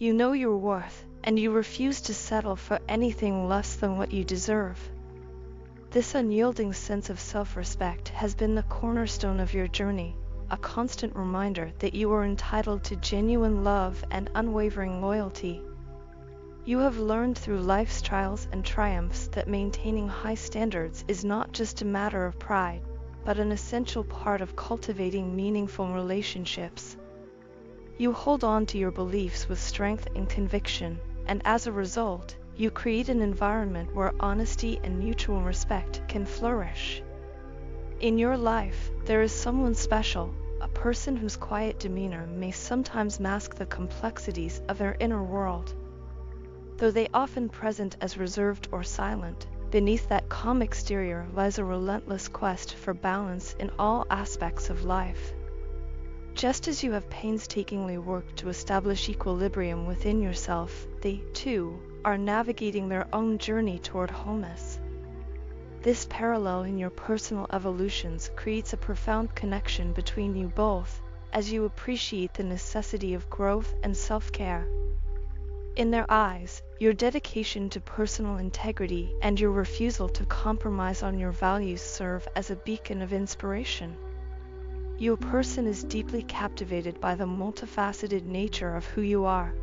You know your worth, and you refuse to settle for anything less than what you deserve. This unyielding sense of self-respect has been the cornerstone of your journey, a constant reminder that you are entitled to genuine love and unwavering loyalty. You have learned through life's trials and triumphs that maintaining high standards is not just a matter of pride, but an essential part of cultivating meaningful relationships. You hold on to your beliefs with strength and conviction, and as a result, you create an environment where honesty and mutual respect can flourish. In your life, there is someone special, a person whose quiet demeanor may sometimes mask the complexities of their inner world. Though they often present as reserved or silent, beneath that calm exterior lies a relentless quest for balance in all aspects of life. Just as you have painstakingly worked to establish equilibrium within yourself, they, too, are navigating their own journey toward wholeness. This parallel in your personal evolutions creates a profound connection between you both, as you appreciate the necessity of growth and self-care. In their eyes, your dedication to personal integrity and your refusal to compromise on your values serve as a beacon of inspiration. Your person is deeply captivated by the multifaceted nature of who you are.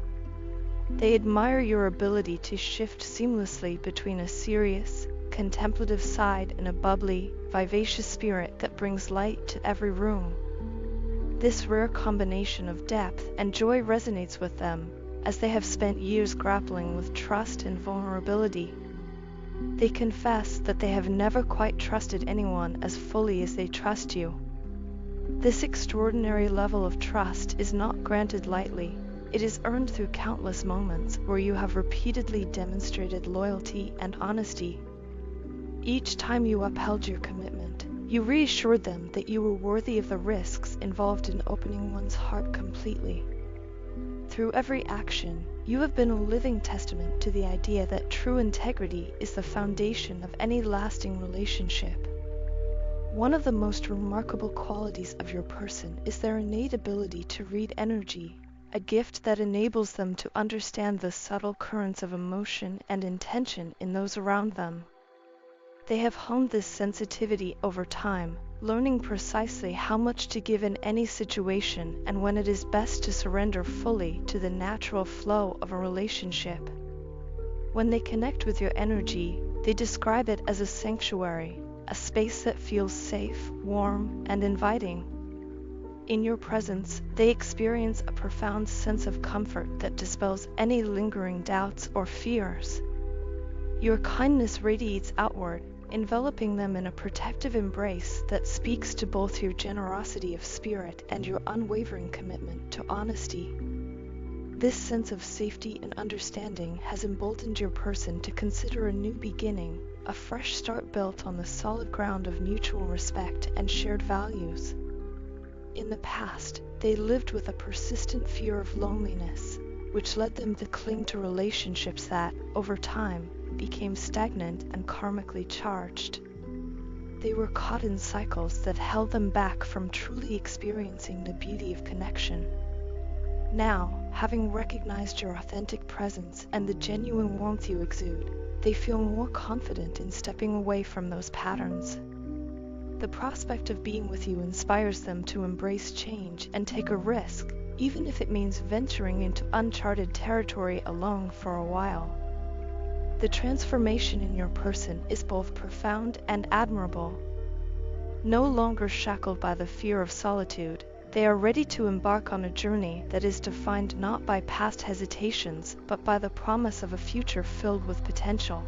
They admire your ability to shift seamlessly between a serious, contemplative side and a bubbly, vivacious spirit that brings light to every room. This rare combination of depth and joy resonates with them, as they have spent years grappling with trust and vulnerability. They confess that they have never quite trusted anyone as fully as they trust you. This extraordinary level of trust is not granted lightly. It is earned through countless moments where you have repeatedly demonstrated loyalty and honesty. Each time you upheld your commitment, you reassured them that you were worthy of the risks involved in opening one's heart completely. Through every action, you have been a living testament to the idea that true integrity is the foundation of any lasting relationship. One of the most remarkable qualities of your person is their innate ability to read energy, a gift that enables them to understand the subtle currents of emotion and intention in those around them. They have honed this sensitivity over time, learning precisely how much to give in any situation and when it is best to surrender fully to the natural flow of a relationship. When they connect with your energy, they describe it as a sanctuary, a space that feels safe, warm, and inviting. In your presence, they experience a profound sense of comfort that dispels any lingering doubts or fears. Your kindness radiates outward, enveloping them in a protective embrace that speaks to both your generosity of spirit and your unwavering commitment to honesty. This sense of safety and understanding has emboldened your person to consider a new beginning, a fresh start built on the solid ground of mutual respect and shared values. In the past, they lived with a persistent fear of loneliness, which led them to cling to relationships that, over time, became stagnant and karmically charged. They were caught in cycles that held them back from truly experiencing the beauty of connection. Now, having recognized your authentic presence and the genuine warmth you exude, they feel more confident in stepping away from those patterns. The prospect of being with you inspires them to embrace change and take a risk, even if it means venturing into uncharted territory alone for a while. The transformation in your person is both profound and admirable. No longer shackled by the fear of solitude, they are ready to embark on a journey that is defined not by past hesitations, but by the promise of a future filled with potential.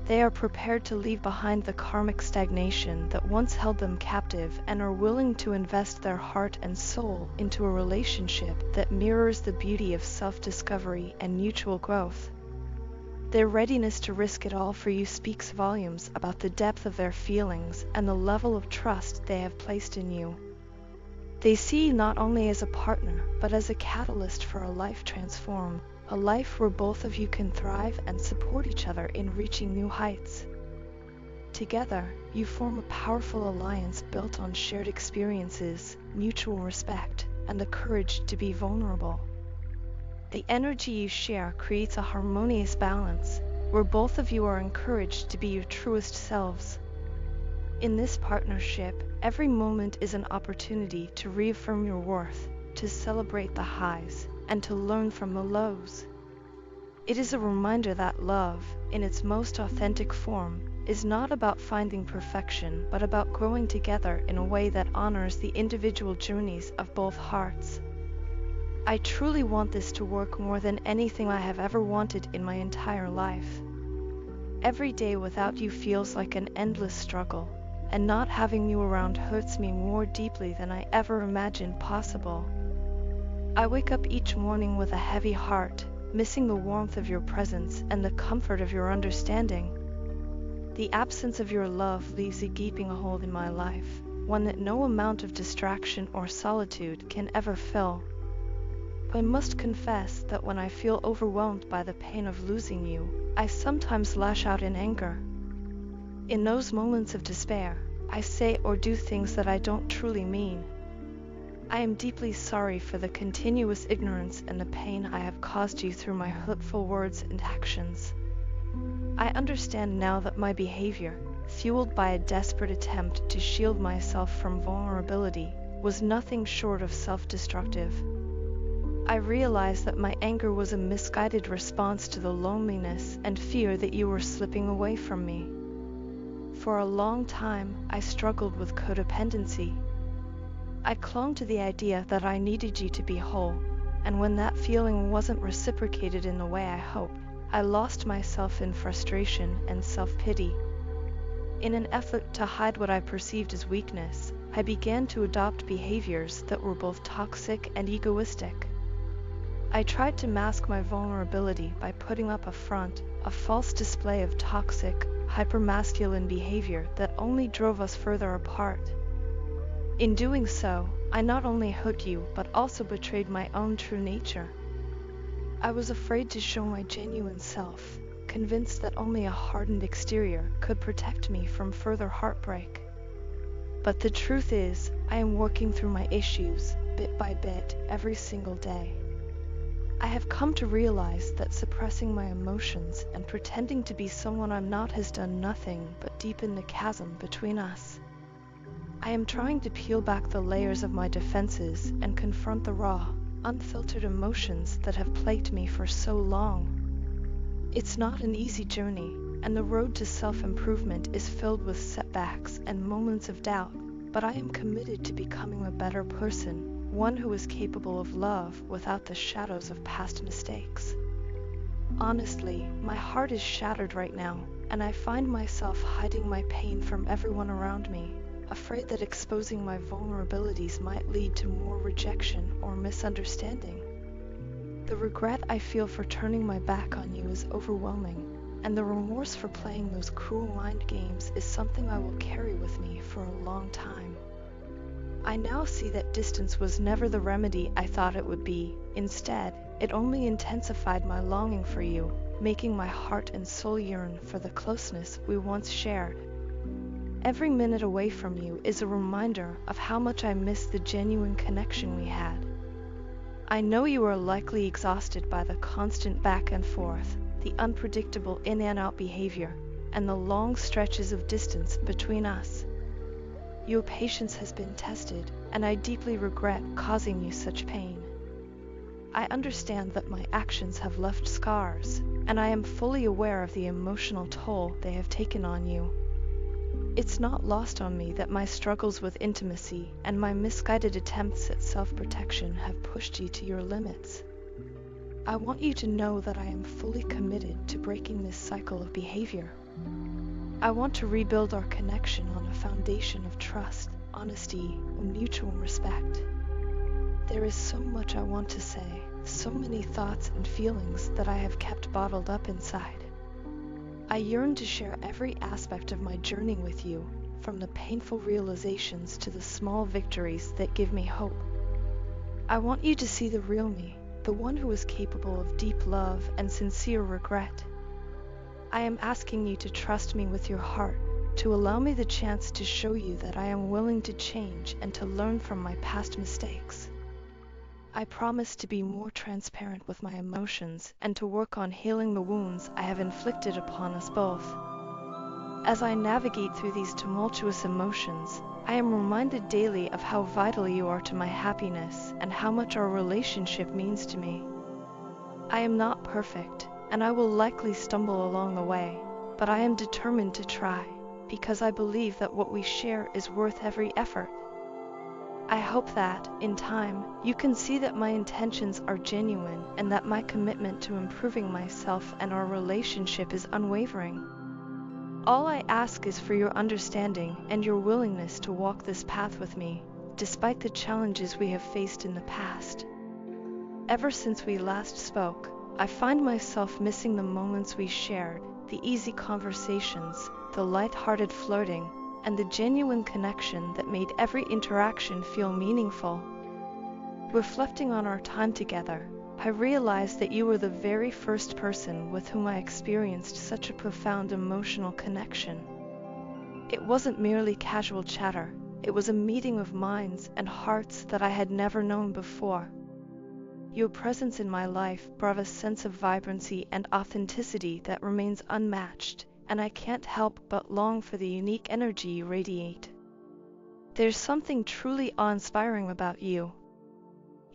They are prepared to leave behind the karmic stagnation that once held them captive and are willing to invest their heart and soul into a relationship that mirrors the beauty of self-discovery and mutual growth. Their readiness to risk it all for you speaks volumes about the depth of their feelings and the level of trust they have placed in you. They see you not only as a partner, but as a catalyst for a life transformed, a life where both of you can thrive and support each other in reaching new heights. Together, you form a powerful alliance built on shared experiences, mutual respect, and the courage to be vulnerable. The energy you share creates a harmonious balance, where both of you are encouraged to be your truest selves. In this partnership, every moment is an opportunity to reaffirm your worth, to celebrate the highs, and to learn from the lows. It is a reminder that love, in its most authentic form, is not about finding perfection, but about growing together in a way that honors the individual journeys of both hearts. I truly want this to work more than anything I have ever wanted in my entire life. Every day without you feels like an endless struggle, and not having you around hurts me more deeply than I ever imagined possible. I wake up each morning with a heavy heart, missing the warmth of your presence and the comfort of your understanding. The absence of your love leaves a gaping hole in my life, one that no amount of distraction or solitude can ever fill. I must confess that when I feel overwhelmed by the pain of losing you, I sometimes lash out in anger. In those moments of despair, I say or do things that I don't truly mean. I am deeply sorry for the continuous ignorance and the pain I have caused you through my hurtful words and actions. I understand now that my behavior, fueled by a desperate attempt to shield myself from vulnerability, was nothing short of self-destructive. I realize that my anger was a misguided response to the loneliness and fear that you were slipping away from me. For a long time, I struggled with codependency. I clung to the idea that I needed you to be whole, and when that feeling wasn't reciprocated in the way I hoped, I lost myself in frustration and self-pity. In an effort to hide what I perceived as weakness, I began to adopt behaviors that were both toxic and egoistic. I tried to mask my vulnerability by putting up a front, a false display of toxic, hypermasculine behavior that only drove us further apart. In doing so, I not only hurt you but also betrayed my own true nature. I was afraid to show my genuine self, convinced that only a hardened exterior could protect me from further heartbreak. But the truth is, I am working through my issues, bit by bit, every single day. I have come to realize that suppressing my emotions and pretending to be someone I'm not has done nothing but deepen the chasm between us. I am trying to peel back the layers of my defenses and confront the raw, unfiltered emotions that have plagued me for so long. It's not an easy journey, and the road to self-improvement is filled with setbacks and moments of doubt, but I am committed to becoming a better person, one who is capable of love without the shadows of past mistakes. Honestly, my heart is shattered right now, and I find myself hiding my pain from everyone around me, afraid that exposing my vulnerabilities might lead to more rejection or misunderstanding. The regret I feel for turning my back on you is overwhelming, and the remorse for playing those cruel mind games is something I will carry with me for a long time. I now see that distance was never the remedy I thought it would be. Instead, it only intensified my longing for you, making my heart and soul yearn for the closeness we once shared. Every minute away from you is a reminder of how much I miss the genuine connection we had. I know you are likely exhausted by the constant back and forth, the unpredictable in and out behavior, and the long stretches of distance between us. Your patience has been tested, and I deeply regret causing you such pain. I understand that my actions have left scars, and I am fully aware of the emotional toll they have taken on you. It's not lost on me that my struggles with intimacy and my misguided attempts at self-protection have pushed you to your limits. I want you to know that I am fully committed to breaking this cycle of behavior. I want to rebuild our connection on a foundation of trust, honesty, and mutual respect. There is so much I want to say, so many thoughts and feelings that I have kept bottled up inside. I yearn to share every aspect of my journey with you, from the painful realizations to the small victories that give me hope. I want you to see the real me, the one who is capable of deep love and sincere regret. I am asking you to trust me with your heart, to allow me the chance to show you that I am willing to change and to learn from my past mistakes. I promise to be more transparent with my emotions and to work on healing the wounds I have inflicted upon us both. As I navigate through these tumultuous emotions, I am reminded daily of how vital you are to my happiness and how much our relationship means to me. I am not perfect, and I will likely stumble along the way, but I am determined to try, because I believe that what we share is worth every effort. I hope that, in time, you can see that my intentions are genuine and that my commitment to improving myself and our relationship is unwavering. All I ask is for your understanding and your willingness to walk this path with me, despite the challenges we have faced in the past. Ever since we last spoke, I find myself missing the moments we shared, the easy conversations, the light-hearted flirting, and the genuine connection that made every interaction feel meaningful. Reflecting on our time together, I realized that you were the very first person with whom I experienced such a profound emotional connection. It wasn't merely casual chatter, it was a meeting of minds and hearts that I had never known before. Your presence in my life brought a sense of vibrancy and authenticity that remains unmatched, and I can't help but long for the unique energy you radiate. There's something truly awe-inspiring about you.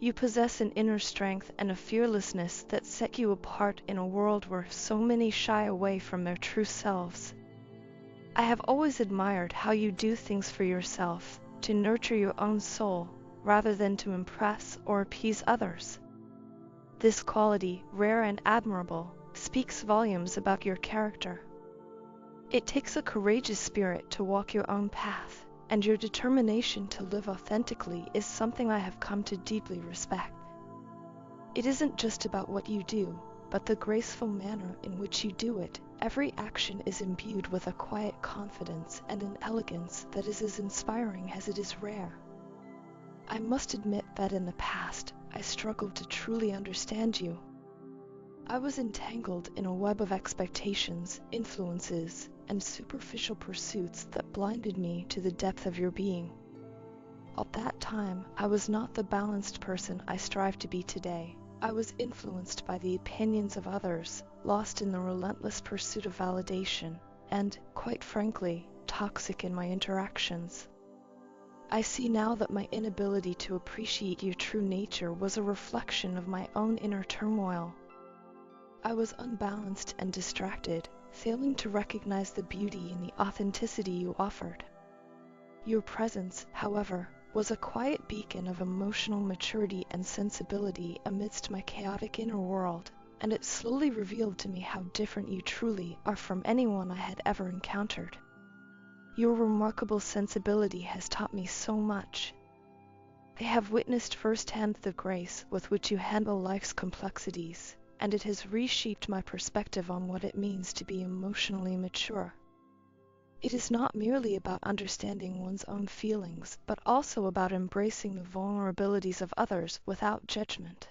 You possess an inner strength and a fearlessness that set you apart in a world where so many shy away from their true selves. I have always admired how you do things for yourself, to nurture your own soul, rather than to impress or appease others. This quality, rare and admirable, speaks volumes about your character. It takes a courageous spirit to walk your own path, and your determination to live authentically is something I have come to deeply respect. It isn't just about what you do, but the graceful manner in which you do it. Every action is imbued with a quiet confidence and an elegance that is as inspiring as it is rare. I must admit that in the past, I struggled to truly understand you. I was entangled in a web of expectations, influences, and superficial pursuits that blinded me to the depth of your being. At that time, I was not the balanced person I strive to be today. I was influenced by the opinions of others, lost in the relentless pursuit of validation, and, quite frankly, toxic in my interactions. I see now that my inability to appreciate your true nature was a reflection of my own inner turmoil. I was unbalanced and distracted, failing to recognize the beauty in the authenticity you offered. Your presence, however, was a quiet beacon of emotional maturity and sensibility amidst my chaotic inner world, and it slowly revealed to me how different you truly are from anyone I had ever encountered. Your remarkable sensibility has taught me so much. I have witnessed firsthand the grace with which you handle life's complexities, and it has reshaped my perspective on what it means to be emotionally mature. It is not merely about understanding one's own feelings, but also about embracing the vulnerabilities of others without judgment.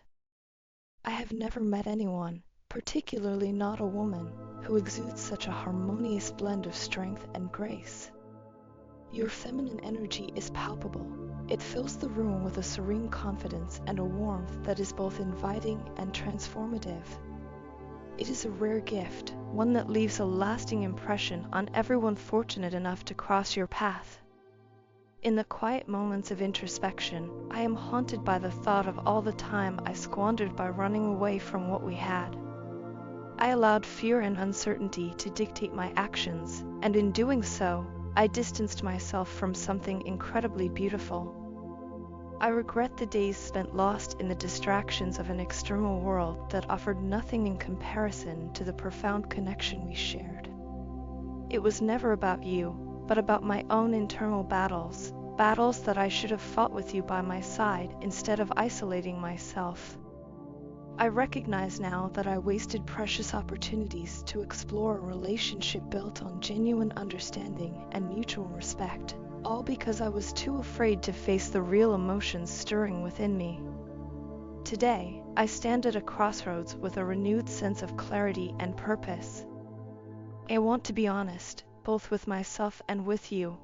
I have never met anyone, particularly not a woman, who exudes such a harmonious blend of strength and grace. Your feminine energy is palpable. It fills the room with a serene confidence and a warmth that is both inviting and transformative. It is a rare gift, one that leaves a lasting impression on everyone fortunate enough to cross your path. In the quiet moments of introspection, I am haunted by the thought of all the time I squandered by running away from what we had. I allowed fear and uncertainty to dictate my actions, and in doing so, I distanced myself from something incredibly beautiful. I regret the days spent lost in the distractions of an external world that offered nothing in comparison to the profound connection we shared. It was never about you, but about my own internal battles that I should have fought with you by my side instead of isolating myself. I recognize now that I wasted precious opportunities to explore a relationship built on genuine understanding and mutual respect, all because I was too afraid to face the real emotions stirring within me. Today, I stand at a crossroads with a renewed sense of clarity and purpose. I want to be honest, both with myself and with you.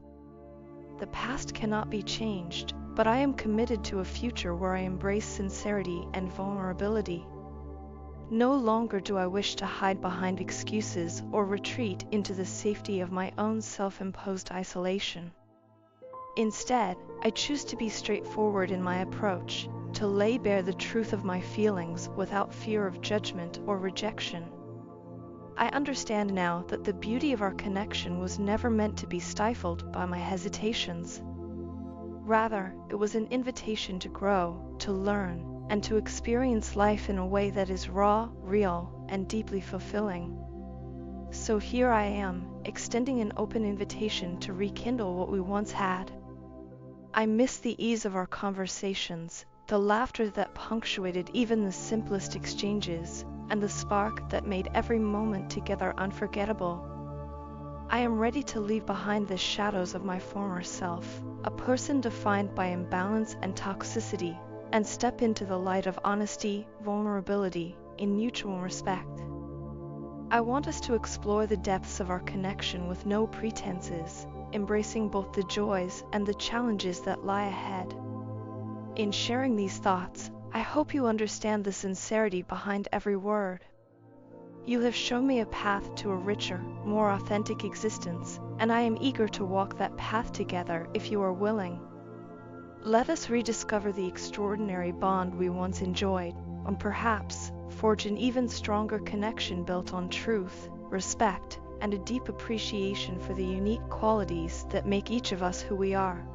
The past cannot be changed, but I am committed to a future where I embrace sincerity and vulnerability. No longer do I wish to hide behind excuses or retreat into the safety of my own self-imposed isolation. Instead, I choose to be straightforward in my approach, to lay bare the truth of my feelings without fear of judgment or rejection. I understand now that the beauty of our connection was never meant to be stifled by my hesitations. Rather, it was an invitation to grow, to learn, and to experience life in a way that is raw, real, and deeply fulfilling. So here I am, extending an open invitation to rekindle what we once had. I miss the ease of our conversations, the laughter that punctuated even the simplest exchanges, and the spark that made every moment together unforgettable. I am ready to leave behind the shadows of my former self, a person defined by imbalance and toxicity, and step into the light of honesty, vulnerability, in mutual respect. I want us to explore the depths of our connection with no pretenses, embracing both the joys and the challenges that lie ahead. In sharing these thoughts, I hope you understand the sincerity behind every word. You have shown me a path to a richer, more authentic existence, and I am eager to walk that path together if you are willing. Let us rediscover the extraordinary bond we once enjoyed, and perhaps forge an even stronger connection built on truth, respect, and a deep appreciation for the unique qualities that make each of us who we are.